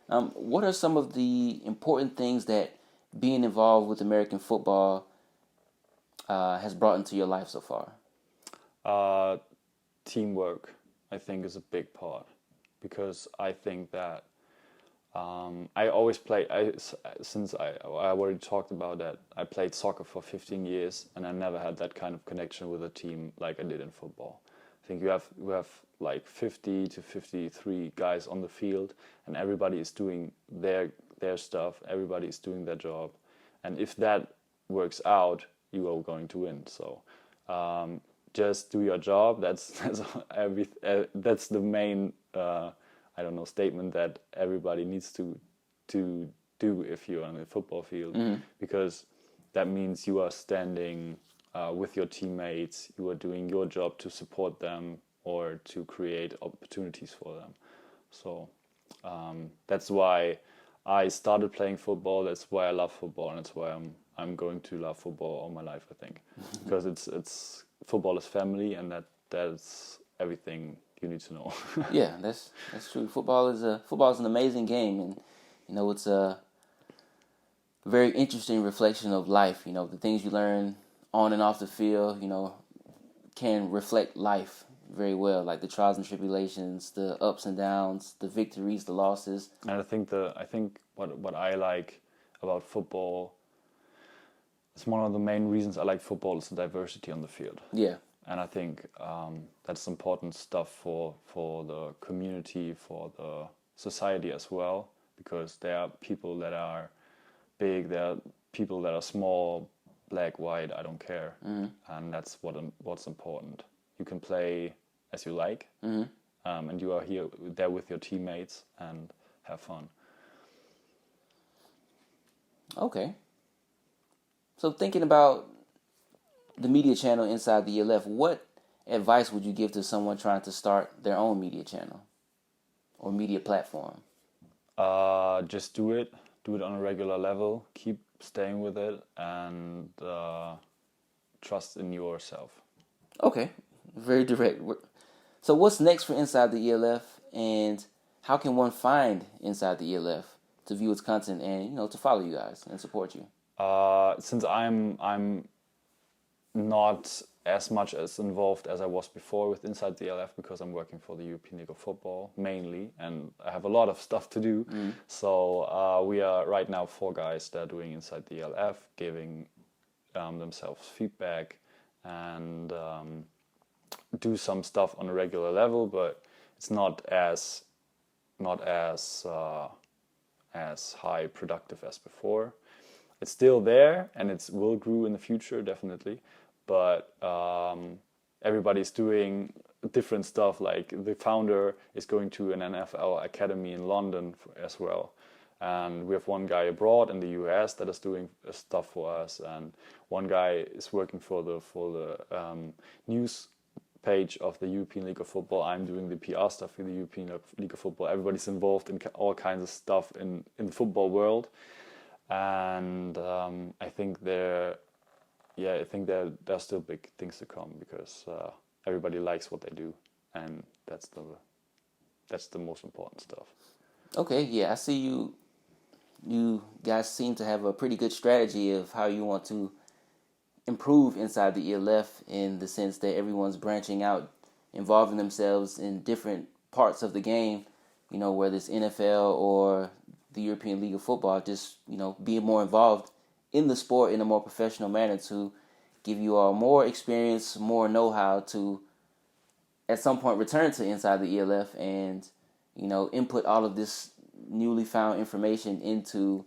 What are some of the important things that being involved with American football has brought into your life so far? Uh, Teamwork, I think, is a big part because I think that I always play. Since I already talked about that. I played soccer for 15 years, and I never had that kind of connection with a team like I did in football. I think you have like 50 to 53 guys on the field, and everybody is doing their stuff. Everybody is doing their job, and if that works out, you are going to win. So just do your job. That's the main I don't know statement that everybody needs to do if you're on a football field, because that means you are standing with your teammates. You are doing your job to support them or to create opportunities for them. So that's why I started playing football. That's why I love football, and that's why I'm going to love football all my life. I think because it's football is family, and that's everything you need to know. Yeah, that's true. Football is an amazing game, and it's a very interesting reflection of life. The things you learn on and off the field, can reflect life very well, like the trials and tribulations, the ups and downs, the victories, the losses. And I think what I like about football, it's one of the main reasons I like football is the diversity on the field. Yeah. And I think that's important stuff for the community, for the society as well, because there are people that are big, there are people that are small, black, white, I don't care, and that's what's important. You can play as you like, and you are there with your teammates and have fun. Okay. So thinking about the media channel inside the ELF, what advice would you give to someone trying to start their own media channel or media platform? Just do it on a regular level, keep staying with it, and trust in yourself. Okay, very direct. So what's next for Inside the ELF, and how can one find Inside the ELF to view its content and to follow you guys and support you? Since I'm not as much as involved as I was before with Inside the LF because I'm working for the European League of Football mainly, and I have a lot of stuff to do. So we are right now 4 guys that are doing Inside the LF, giving themselves feedback and do some stuff on a regular level, but it's not as high productive as before. It's still there and it will grow in the future definitely, but everybody's doing different stuff. Like the founder is going to an NFL academy in London as well, and we have one guy abroad in the US that is doing stuff for us, and one guy is working for the news page of the European League of Football. I'm doing the PR stuff for the European League of Football. Everybody's involved in all kinds of stuff in the football world, and I think there's still big things to come because everybody likes what they do, and that's the most important stuff. Okay, yeah, I see you. You guys seem to have a pretty good strategy of how you want to improve inside the ELF in the sense that everyone's branching out, involving themselves in different parts of the game, whether it's NFL or the European League of Football, just, being more involved in the sport in a more professional manner to give you all more experience, more know-how to, at some point, return to inside the ELF and, input all of this newly found information into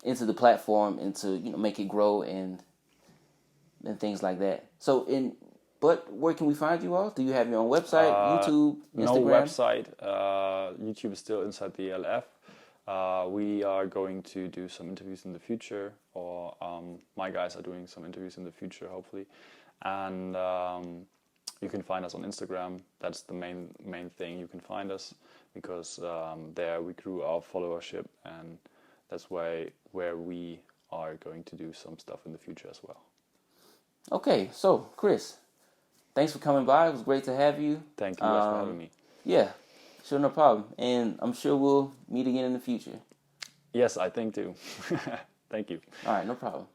the platform and to, make it grow and things like that. But where can we find you all? Do you have your own website, YouTube, No Instagram? website. YouTube is still Inside the LF. We are going to do some interviews in the future, or my guys are doing some interviews in the future, hopefully. And you can find us on Instagram. That's the main thing. You can find us because there we grew our followership, and that's where we are going to do some stuff in the future as well. Okay, so Chris, thanks for coming by. It was great to have you. Thank you guys for having me. Yeah, Sure, no problem. And I'm sure we'll meet again in the future. Yes, I think too. Thank you. All right, no problem.